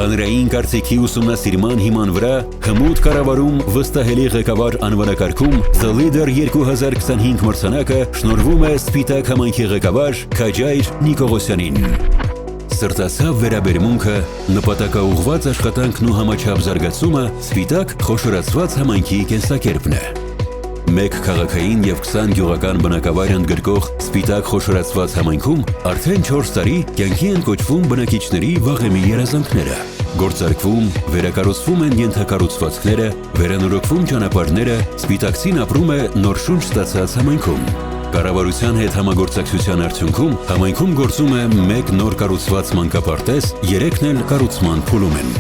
Հանրային կարծիքի ուսումնասիրման հիման վրա հմուտ կառավարում վստահելի ղեկավար անվանակարգում The Leader 2025 մրցանակը շնորհվում է Սպիտակ համայնքի ղեկավար Քաջայր Նիկողոսյանին։ Սրտացավ վերաբերմունքը, նպատակաուղղված աշխատանքն ու համաչափ զարգացումը Սպիտակ խոշորացված համայնքի կենսակերպն է։ Մեկ քաղաքային եւ 20 գյուղական բնակավայր ընդգրկող Սպիտակ խոշորացված համայնքում արդեն 4 տարի կյանքի են կոչվում բնակիչների վաղեմի երազանքները։ Գործարկվում, վերակառուցվում են ենթակառուցվածքները, վերանորոգվում ճանապարհները, սպիտակցին ապրում է նոր շունչ ստացած համայնքում։ Կառավարության հետ համագործակցության արդյունքում համայնքում գործում է մեկ նոր կառուցված մանկապարտեզ, 3-ն էլ կառուցման փուլում են։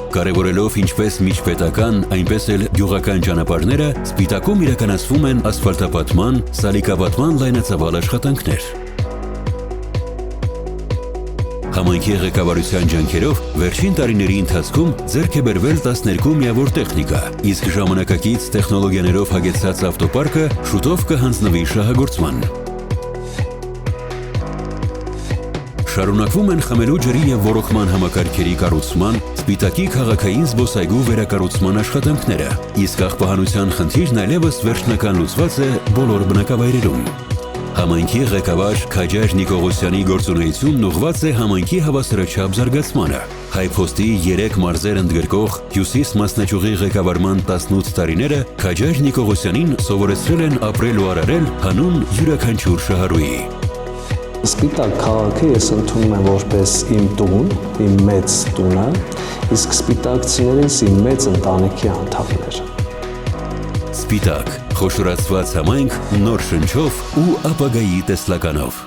Կարևորելով ինչպես միջպետական, այնպես էլ գյուղական ճանապարհները, Սպիտակում իրականացվում են ասֆալտապատման, սալիկապատման լայնածավալ աշխատանքներ։ Համայնքի ղեկավարության ջանքերով վերջին տարիների ընթացքում ձեռք է բերվել 12 միավոր տեխնիկա, իսկ ժամանակակից տեխնոլոգիաներով հագեցած ավտոպարկը շուտով կհանձնվի շահագործման։ Շարունակվում են խմելու ջրի եւ ոռոգման համակարգերի կառուցման, Սպիտակի քաղաքային զբոսայգու վերակառուցման աշխատանքները, իսկ աղբահանության խնդիրն այլևս վերջնական լուծված է բոլոր բնակավայրերում։ Համայնքի ղեկավար Քաջայր Նիկողոսյանի գործունեությունն ուղղված է համայնքի հավասարաչափ զարգացմանը։ Հայփոստի 3 մարզեր ընդգրկող Հյուսիս մասնաճյուղի ղեկավարման 18 տարիները Քաջայր Նիկողոսյանին սովորեցրել են ապրել ու արարել հանուն յուրաքանչյուր շահառուի։ Սպիտակ քաղաքը ես ընդունում եմ որպես իմ տուն, իմ մեծ տունը, իսկ սպիտակցիներս իմ մեծ ընտանիքի անդամներ։ Սպիտակ, խոշորացված համայնք նոր շնչով ու ապագայի տեսլականով։